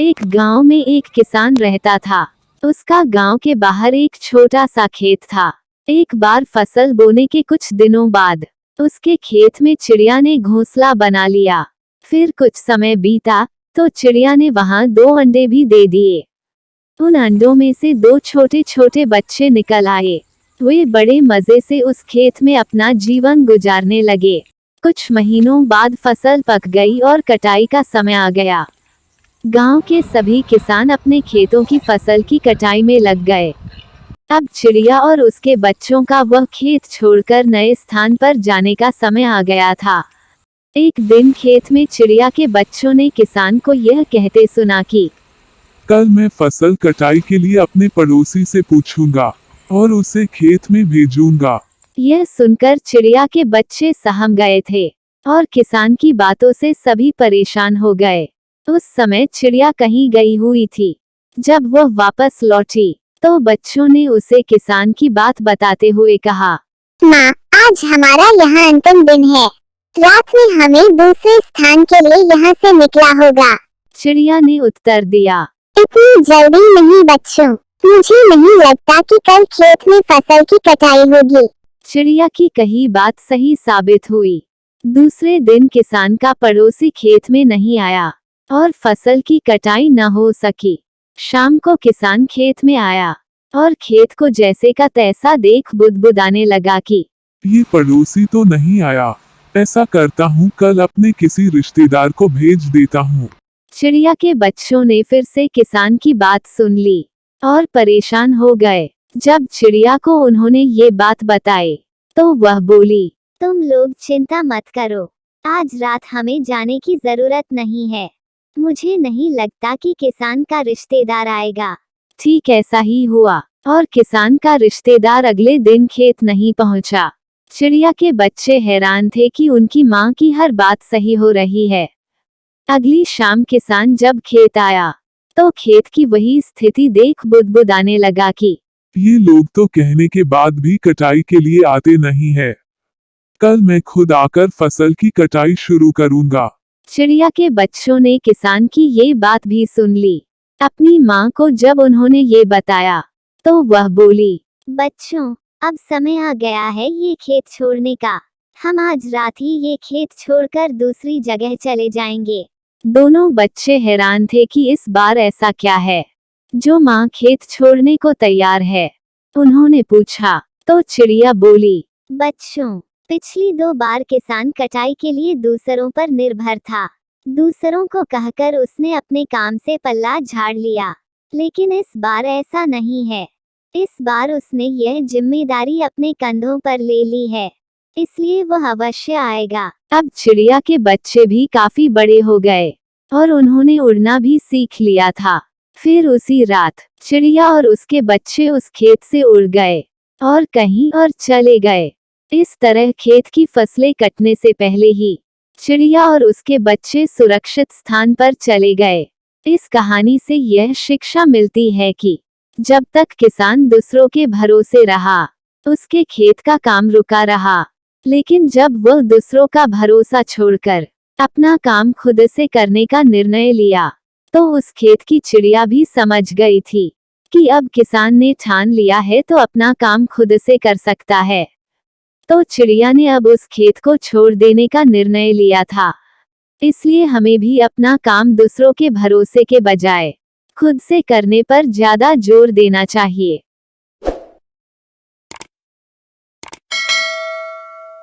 एक गांव में एक किसान रहता था। उसका गांव के बाहर एक छोटा सा खेत था। एक बार फसल बोने के कुछ दिनों बाद उसके खेत में चिड़िया ने घोंसला बना लिया। फिर कुछ समय बीता तो चिड़िया ने वहां 2 अंडे भी दे दिए। उन अंडों में से 2 छोटे छोटे बच्चे निकल आए। वे बड़े मजे से उस खेत में अपना जीवन गुजारने लगे। कुछ महीनों बाद फसल पक गई और कटाई का समय आ गया। गांव के सभी किसान अपने खेतों की फसल की कटाई में लग गए। अब चिड़िया और उसके बच्चों का वह खेत छोड़कर नए स्थान पर जाने का समय आ गया था। एक दिन खेत में चिड़िया के बच्चों ने किसान को यह कहते सुना कि कल मैं फसल कटाई के लिए अपने पड़ोसी से पूछूंगा और उसे खेत में भेजूंगा। यह सुनकर चिड़िया के बच्चे सहम गए थे और किसान की बातों से सभी परेशान हो गए। उस समय चिड़िया कहीं गई हुई थी। जब वह वापस लौटी तो बच्चों ने उसे किसान की बात बताते हुए कहा, माँ, आज हमारा यहाँ अंतिम दिन है। रात में हमें दूसरे स्थान के लिए यहाँ से निकला होगा। चिड़िया ने उत्तर दिया, इतनी जल्दी नहीं बच्चों, मुझे नहीं लगता कि कल खेत में फसल की कटाई होगी। चिड़िया की कही बात सही साबित हुई। दूसरे दिन किसान का पड़ोसी खेत में नहीं आया और फसल की कटाई न हो सकी। शाम को किसान खेत में आया और खेत को जैसे का तैसा देख बुदबुदाने लगा कि ये पड़ोसी तो नहीं आया। ऐसा करता हूँ, कल अपने किसी रिश्तेदार को भेज देता हूँ। चिड़िया के बच्चों ने फिर से किसान की बात सुन ली और परेशान हो गए। जब चिड़िया को उन्होंने ये बात बताई तो वह बोली, तुम लोग चिंता मत करो, आज रात हमें जाने की जरूरत नहीं है। मुझे नहीं लगता कि किसान का रिश्तेदार आएगा। ठीक ऐसा ही हुआ और किसान का रिश्तेदार अगले दिन खेत नहीं पहुंचा। चिड़िया के बच्चे हैरान थे कि उनकी माँ की हर बात सही हो रही है। अगली शाम किसान जब खेत आया तो खेत की वही स्थिति देख बुदबुदाने लगा कि ये लोग तो कहने के बाद भी कटाई के लिए आते नहीं है। कल मैं खुद आकर फसल की कटाई शुरू करूंगा। चिड़िया के बच्चों ने किसान की ये बात भी सुन ली। अपनी माँ को जब उन्होंने ये बताया तो वह बोली, बच्चों, अब समय आ गया है ये खेत छोड़ने का। हम आज रात ही ये खेत छोड़कर दूसरी जगह चले जाएंगे। दोनों बच्चे हैरान थे कि इस बार ऐसा क्या है जो माँ खेत छोड़ने को तैयार है। उन्होंने पूछा तो चिड़िया बोली, बच्चों, पिछली 2 बार किसान कटाई के लिए दूसरों पर निर्भर था। दूसरों को कहकर उसने अपने काम से पल्ला झाड़ लिया, लेकिन इस बार ऐसा नहीं है। इस बार उसने यह जिम्मेदारी अपने कंधों पर ले ली है, इसलिए वह अवश्य आएगा। अब चिड़िया के बच्चे भी काफी बड़े हो गए और उन्होंने उड़ना भी सीख लिया था। फिर उसी रात चिड़िया और उसके बच्चे उस खेत से उड़ गए और कहीं और चले गए। इस तरह खेत की फसलें कटने से पहले ही चिड़िया और उसके बच्चे सुरक्षित स्थान पर चले गए। इस कहानी से यह शिक्षा मिलती है कि जब तक किसान दूसरों के भरोसे रहा, उसके खेत का काम रुका रहा, लेकिन जब वह दूसरों का भरोसा छोड़कर अपना काम खुद से करने का निर्णय लिया, तो उस खेत की चिड़िया भी समझ गई थी कि अब किसान ने ठान लिया है तो अपना काम खुद से कर सकता है। तो चिड़िया ने अब उस खेत को छोड़ देने का निर्णय लिया था। इसलिए हमें भी अपना काम दूसरों के भरोसे के बजाय खुद से करने पर ज्यादा जोर देना चाहिए।